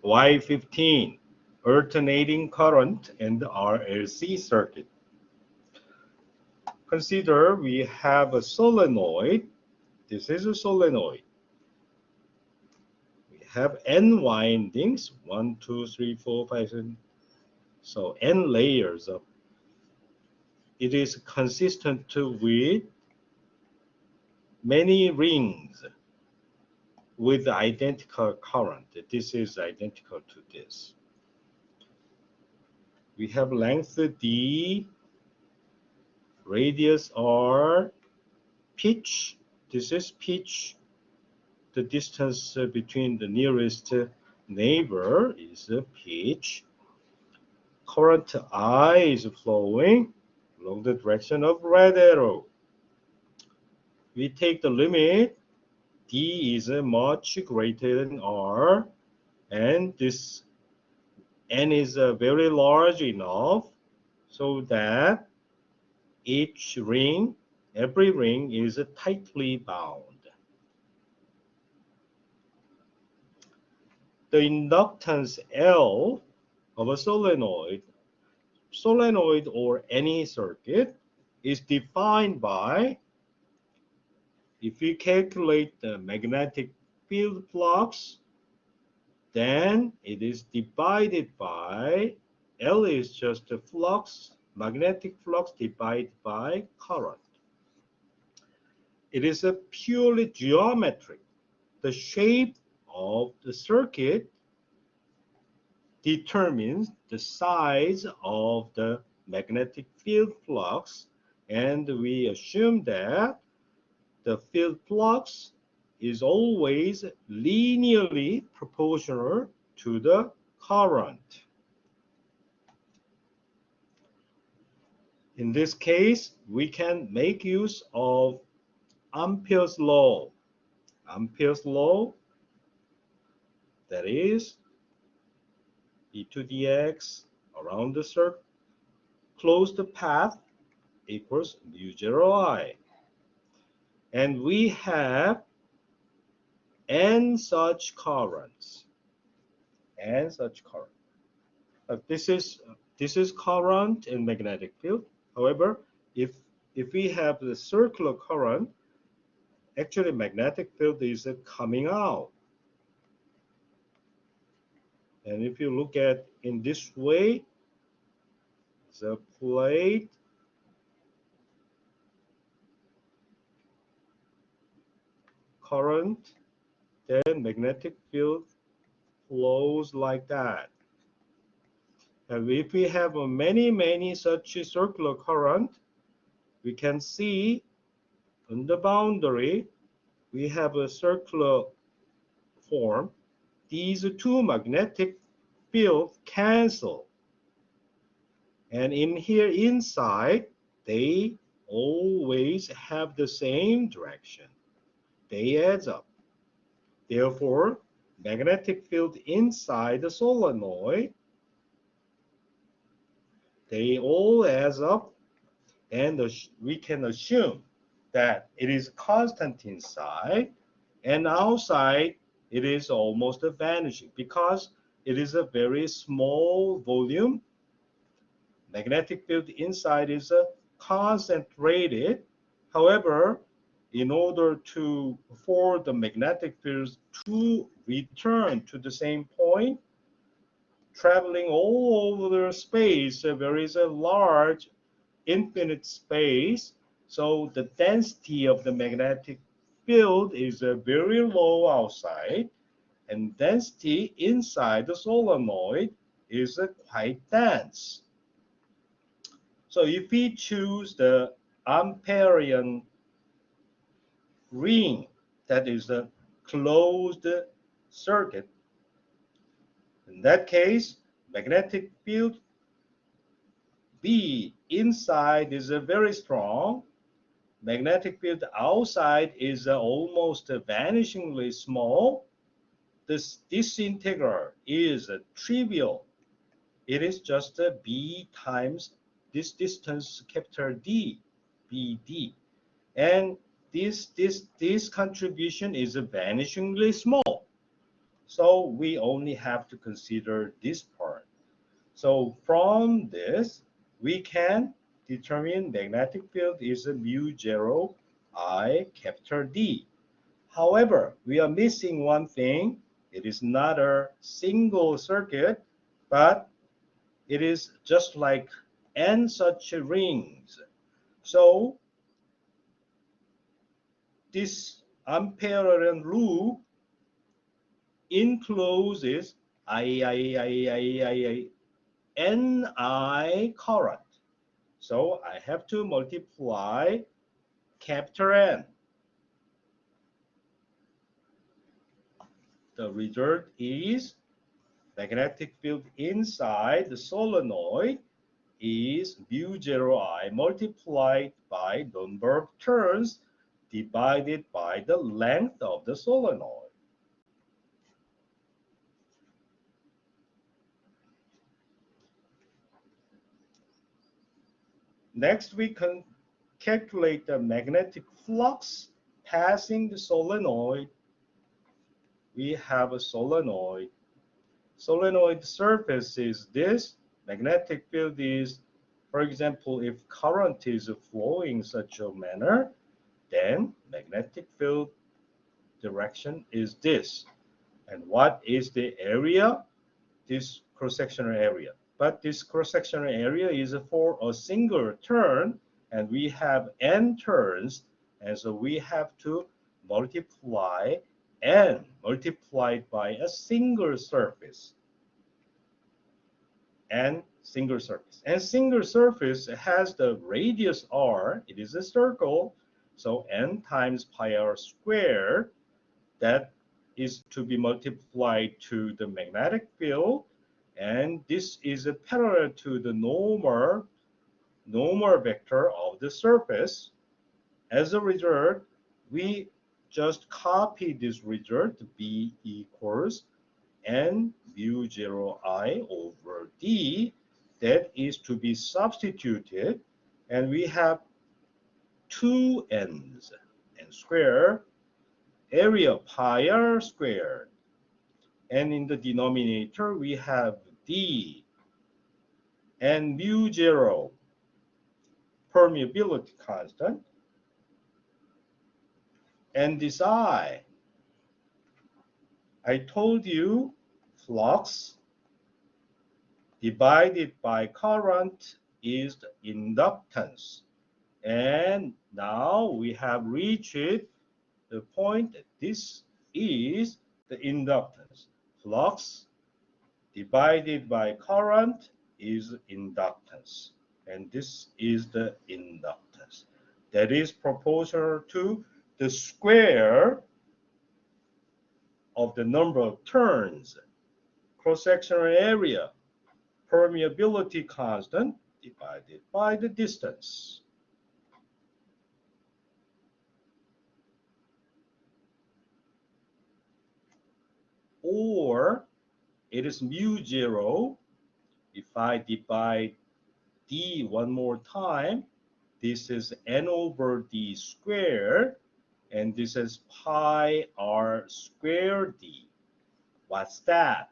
Y15 alternating current and RLC circuit. Consider we have a solenoid. This is a solenoid. We have n windings, 1, 2, 3, 4, 5, 6. So n layers of. It is consistent with many rings with identical current. This is identical to this. We have length d, radius r, pitch. This is pitch. The distance between the nearest neighbor is pitch. Current I is flowing along the direction of red arrow. We take the limit. D is much greater than R, and this N is very large enough so that each ring, every ring is tightly bound. The inductance L of a solenoid or any circuit is defined by, if we calculate the magnetic field flux, then it is divided by, L is just the flux, magnetic flux divided by current. It is a purely geometric. The shape of the circuit determines the size of the magnetic field flux, and we assume that the field flux is always linearly proportional to the current. In this case, we can make use of Ampere's law. Ampere's law, that is e to the x around the circle, closed path equals mu 0 I. And we have n such currents. N such current. This is current in magnetic field. However, if we have the circular current, actually magnetic field is coming out. And if you look at in this way, the plate current, then magnetic field flows like that. And if we have many such circular current, we can see on the boundary we have a circular form. These two magnetic fields cancel. And in here inside, they always have the same direction. They add up. Therefore, magnetic field inside the solenoid, they all add up, and we can assume that it is constant inside, and outside it is almost vanishing because it is a very small volume. Magnetic field inside is concentrated. However, in order for the magnetic fields to return to the same point, traveling all over the space, there is a large infinite space. So the density of the magnetic field is very low outside, and density inside the solenoid is quite dense. So if we choose the Amperian ring, that is a closed circuit, in that case, magnetic field B inside is very strong. Magnetic field outside is almost vanishingly small. This integral is trivial. It is just B times this distance, capital D, BD. And this contribution is vanishingly small. So we only have to consider this part. So from this, we can determine magnetic field is a mu 0 I capital D. However, we are missing one thing. It is not a single circuit, but it is just like n such rings. So this Amperian loop encloses Ni current. So I have to multiply capital N. The result is magnetic field inside the solenoid is mu 0 I multiplied by number of turns divided by the length of the solenoid. Next, we can calculate the magnetic flux passing the solenoid. We have a solenoid. Solenoid surface is this. Magnetic field is, for example, if current is flowing in such a manner, then magnetic field direction is this. And what is the area? This cross-sectional area. But this cross-sectional area is for a single turn, and we have n turns, and so we have to multiply n multiplied by a single surface. And single surface. And single surface has the radius r. It is a circle, so n times pi r squared. That is to be multiplied to the magnetic field, and this is parallel to the normal vector of the surface. As a result, we just copy this result. B equals n mu 0 I over D. That is to be substituted, and we have two n's, n squared, area pi r squared. And in the denominator, we have D and mu 0 permeability constant. And this I told you flux divided by current is the inductance. And now we have reached the point that this is the inductance. Flux divided by current is inductance. And this is the inductance. That is proportional to the square of the number of turns, cross-sectional area, permeability constant divided by the distance. Or it is mu 0. If I divide D one more time, this is n over D squared, and this is pi r squared D. What's that?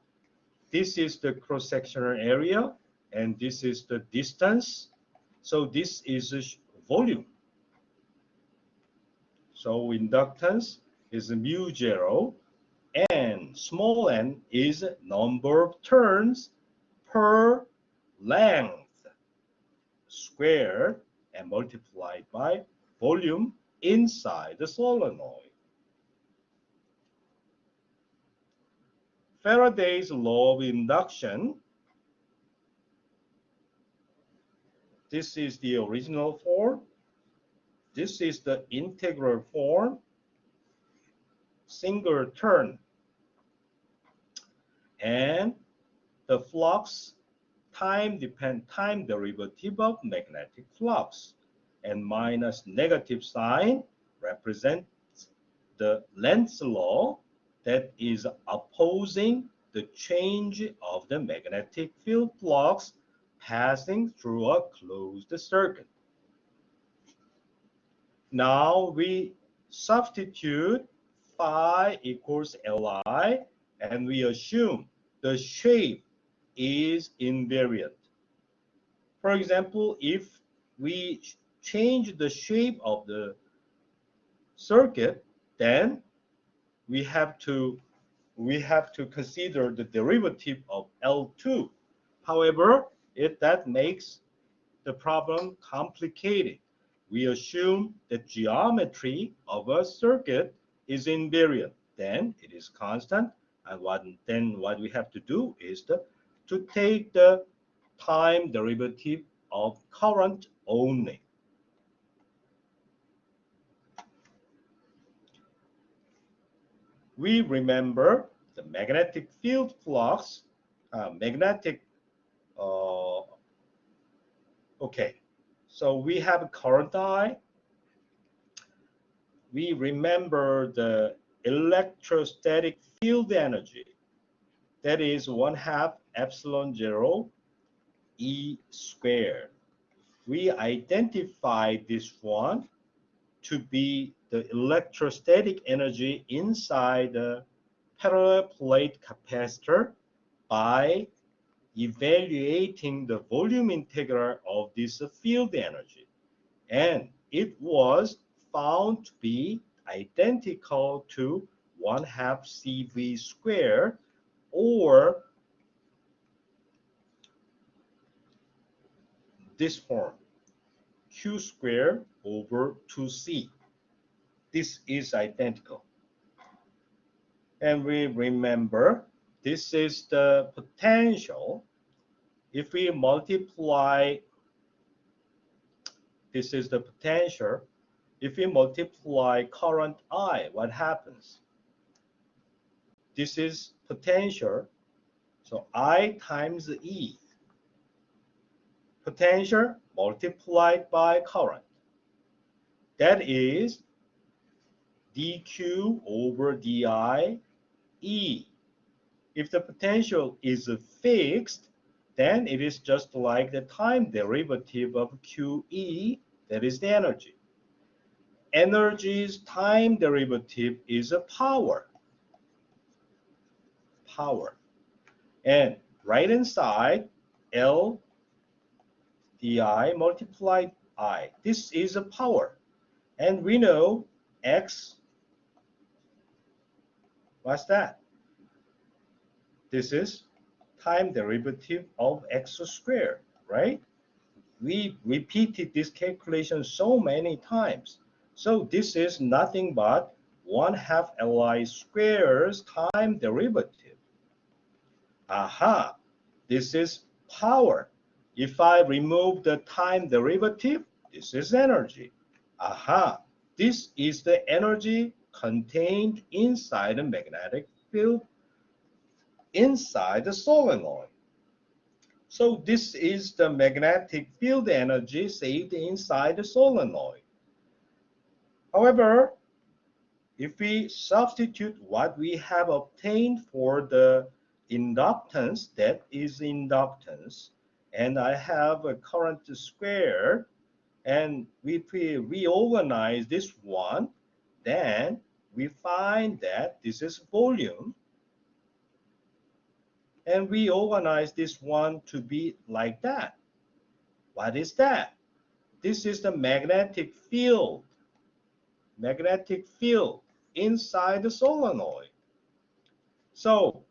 This is the cross-sectional area, and this is the distance. So this is a volume. So inductance is mu 0, and small n is number of turns per length squared and multiplied by volume inside the solenoid. Faraday's law of induction. This is the original form. This is the integral form. Single turn. And the flux time derivative of magnetic flux, and minus negative sign represents the Lenz's law that is opposing the change of the magnetic field flux passing through a closed circuit. Now we substitute phi equals Li and we assume the shape is invariant. For example, if we change the shape of the circuit, then we have to consider the derivative of L2. However, that makes the problem complicated. We assume the geometry of a circuit is invariant, then it is constant, and what we have to do is to take the time derivative of current only. We remember the magnetic field flux, okay, so we have current I. We remember the electrostatic field energy. That is 1/2 epsilon 0 E squared. We identify this one to be the electrostatic energy inside the parallel plate capacitor by evaluating the volume integral of this field energy. And it was found to be identical to 1/2 CV squared, or this form, Q squared over 2C. This is identical. And we remember this is the potential. If we multiply, this is the potential. If we multiply current I, what happens? This is potential, so I times E. Potential multiplied by current. That is dq over di E. If the potential is fixed, then it is just like the time derivative of QE, that is the energy. Energy's time derivative is a power. And right hand side, L di multiplied I. This is a power. And we know X, what's that? This is time derivative of X squared, right? We repeated this calculation so many times. So this is nothing but 1/2 Li squared's time derivative. Aha, this is power. If I remove the time derivative, this is energy. Aha, this is the energy contained inside the magnetic field, inside the solenoid. So this is the magnetic field energy saved inside the solenoid. However, if we substitute what we have obtained for the inductance, that is inductance, and I have a current squared, and we reorganize this one, then we find that this is volume, and we organize this one to be like that. What is that? This is the magnetic field inside the solenoid. So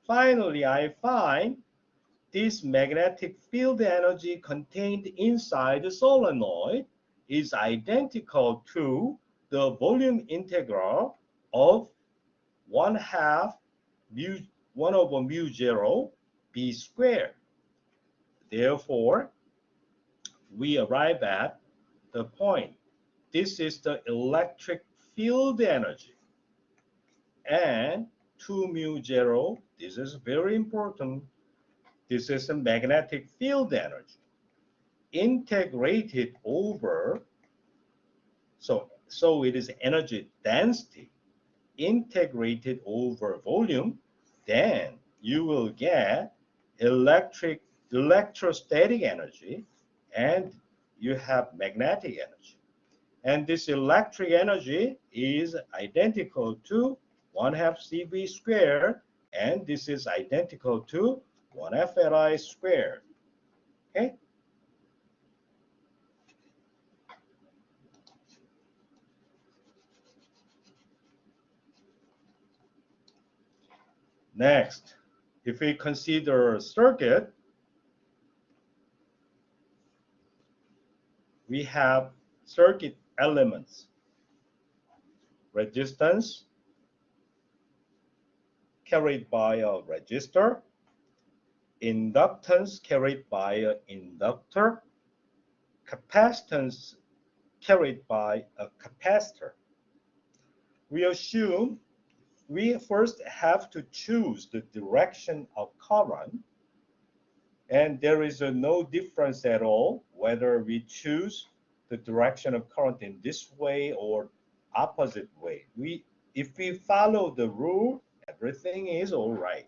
finally, I find this magnetic field energy contained inside the solenoid is identical to the volume integral of 1/2 1 over mu 0 B squared. Therefore, we arrive at the point. This is the electric field energy. And 2 mu 0, this is very important. This is the magnetic field energy integrated over, so it is energy density integrated over volume, then you will get electrostatic energy, and you have magnetic energy. And this electric energy is identical to 1/2 CV squared, and this is identical to 1/2 Li squared. Okay? Next, if we consider a circuit, we have circuit elements: resistance carried by a resistor, inductance carried by an inductor, capacitance carried by a capacitor. We assume we first have to choose the direction of current, and there is no difference at all whether we choose the direction of current in this way or opposite way. If we follow the rule, everything is all right.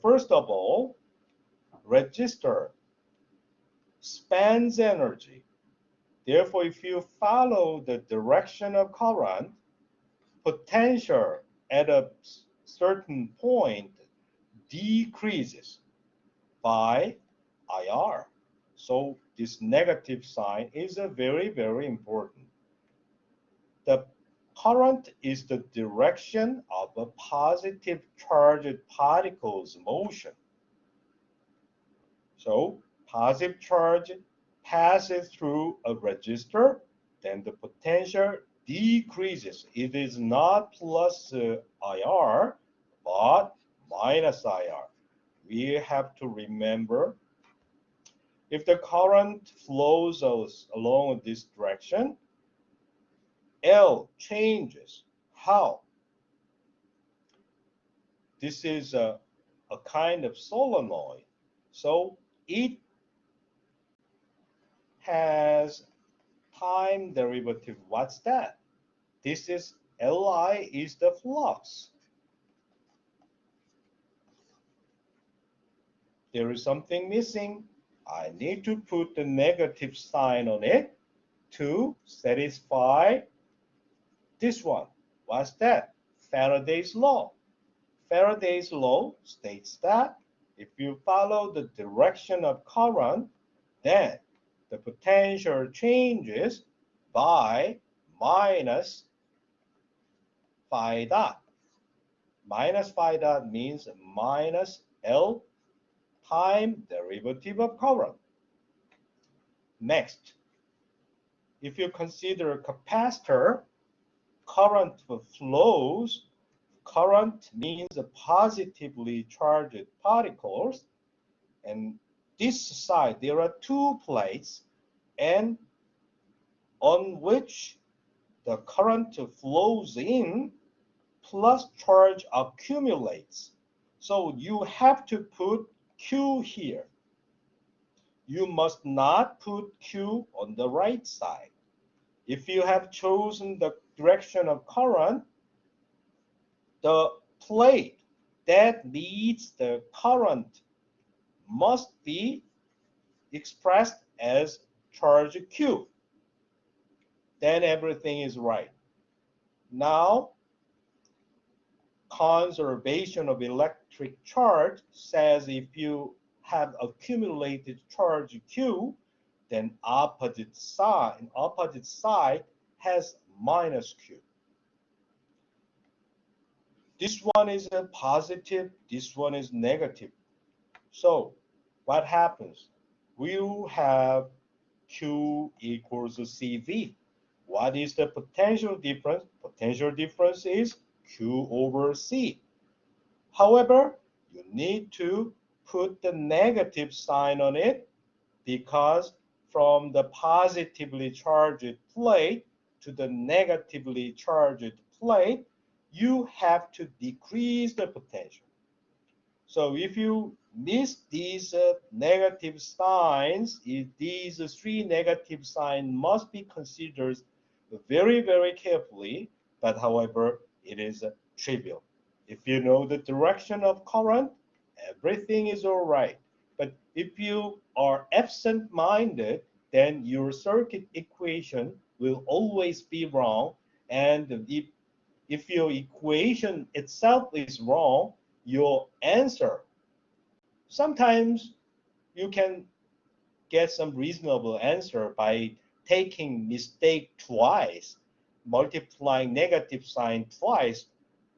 First of all, resistor spends energy. Therefore, if you follow the direction of current, potential at a certain point decreases by IR. So this negative sign is very, very important. The current is the direction of a positive charged particle's motion. So positive charge passes through a resistor, then the potential decreases. It is not plus IR, but minus IR. We have to remember, if the current flows along this direction, L changes. How? This is a kind of solenoid. So it has time derivative. What's that? This is Li is the flux. There is something missing. I need to put the negative sign on it to satisfy this one. What's that? Faraday's law. Faraday's law states that if you follow the direction of current, then the potential changes by minus phi dot. Minus phi dot means minus L time derivative of current. Next, if you consider a capacitor, current flows. Current means positively charged particles, and this side there are two plates, and on which the current flows in plus charge accumulates. So you have to put Q here. You must not put Q on the right side. If you have chosen the direction of current, the plate that leads the current must be expressed as charge Q. Then everything is right. Now, conservation of electric charge says if you have accumulated charge Q, then opposite side has minus Q. This one is a positive, this one is negative. So what happens? We have Q equals CV. What is the potential difference? Potential difference is Q over C. However, you need to put the negative sign on it, because from the positively charged plate to the negatively charged plate, you have to decrease the potential. So if you miss these negative signs, these three negative signs must be considered very, very carefully. But however, it is trivial. If you know the direction of current, everything is all right. But if you are absent-minded, then your circuit equation will always be wrong. And if your equation itself is wrong, your answer, sometimes you can get some reasonable answer by taking mistake twice, multiplying negative sign twice.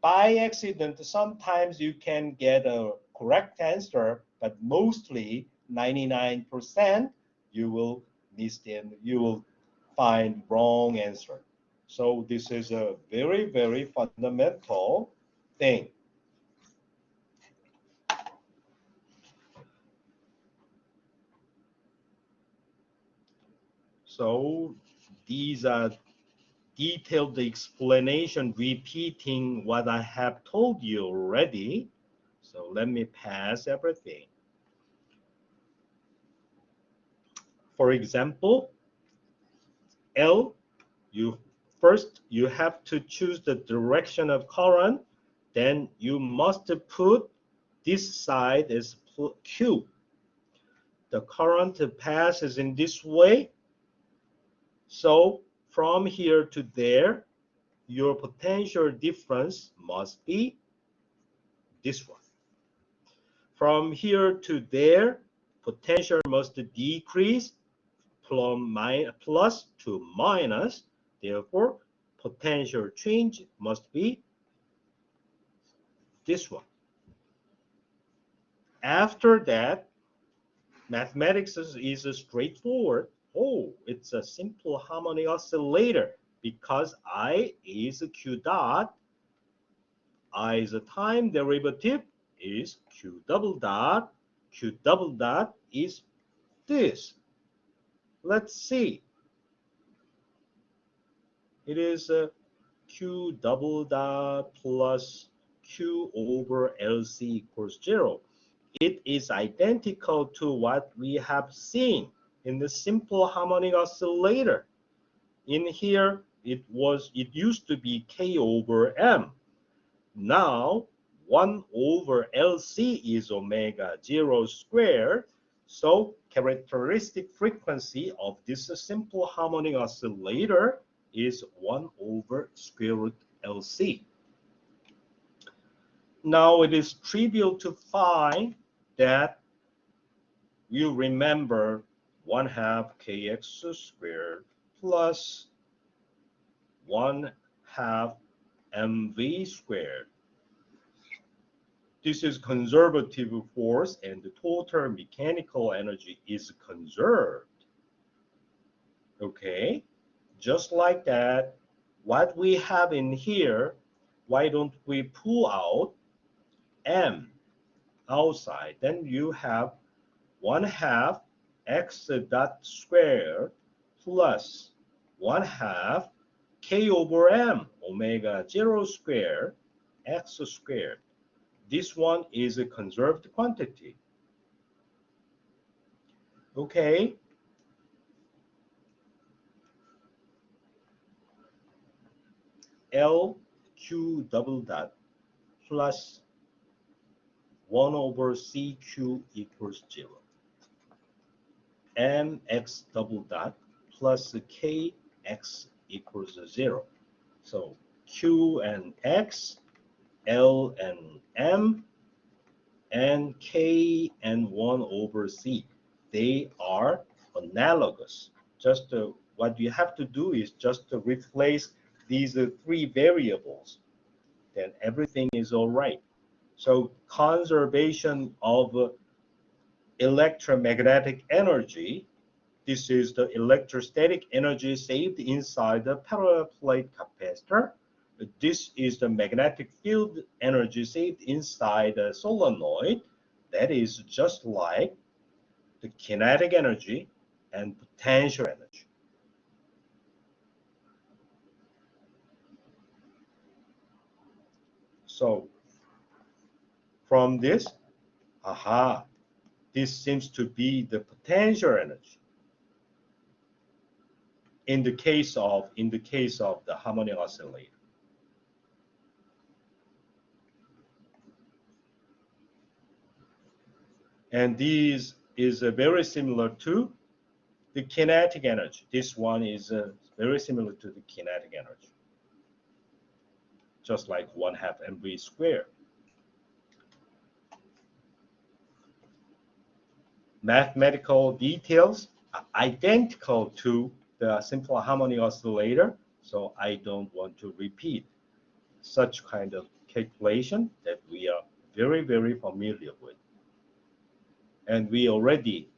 By accident, sometimes you can get a correct answer, but mostly 99% you will miss and you will find wrong answer. So this is a very, very fundamental thing. So these are detailed explanation repeating what I have told you already. So let me pass everything. For example, L, you have to choose the direction of current, then you must put this side as Q. The current passes in this way. So from here to there, your potential difference must be this one. From here to there, potential must decrease from plus to minus. Therefore, potential change must be this one. After that, mathematics is straightforward. Oh, it's a simple harmonic oscillator because I is Q dot, I is a time derivative is Q double dot. Q double dot is this. Let's see. It is Q double dot plus Q over LC equals 0. It is identical to what we have seen in the simple harmonic oscillator. In here, it used to be K over M. Now, 1 over LC is omega 0 squared. So characteristic frequency of this simple harmonic oscillator is 1 over square root LC. Now it is trivial to find that you remember 1/2 kx squared plus 1/2 mv squared. This is conservative force and the total mechanical energy is conserved. Okay, just like that, what we have in here, why don't we pull out m outside? Then you have 1/2 x dot squared plus 1/2 k over m omega 0 squared x squared. This one is a conserved quantity. Okay. L q double dot plus 1 over CQ equals 0. Mx double dot plus Kx equals 0. So Q and X, L and M, and K and 1 over C. They are analogous. Just what you have to do is just to replace these three variables. Then everything is all right. So conservation of electromagnetic energy. This is the electrostatic energy saved inside the parallel plate capacitor. This is the magnetic field energy saved inside the solenoid. That is just like the kinetic energy and potential energy. So from this, this seems to be the potential energy in the case of the harmonic oscillator. And this is very similar to the kinetic energy. This one is very similar to the kinetic energy. just like 1/2 mv squared. Mathematical details are identical to the simple harmonic oscillator, so I don't want to repeat such kind of calculation that we are very, very familiar with. And we already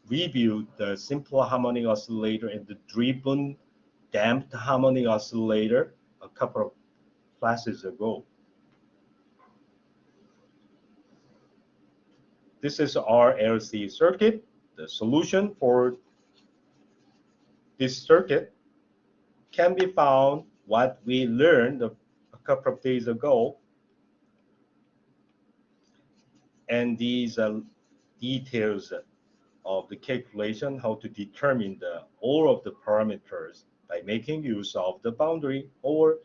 reviewed the simple harmonic oscillator and the driven damped harmonic oscillator a couple of classes ago. This is our LC circuit. The solution for this circuit can be found what we learned a couple of days ago. And these details of the calculation, how to determine all of the parameters by making use of the boundary or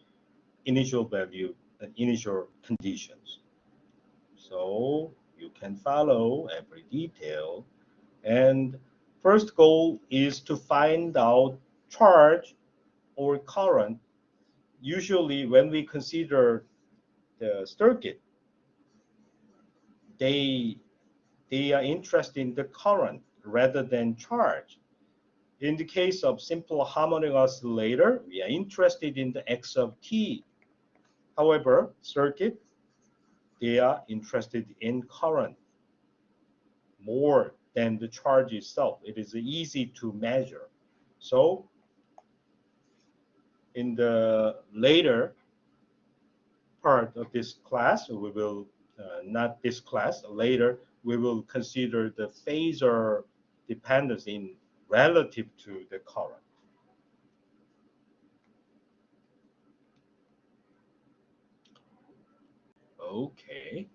initial value and initial conditions. So you can follow every detail. And first goal is to find out charge or current. Usually when we consider the circuit, they are interested in the current rather than charge. In the case of simple harmonic oscillator, we are interested in the x of t. However, circuit, they are interested in current more than the charge itself. It is easy to measure. So in the later part of this class, we will, not this class, later, we will consider the phasor dependence in relative to the current. Okay.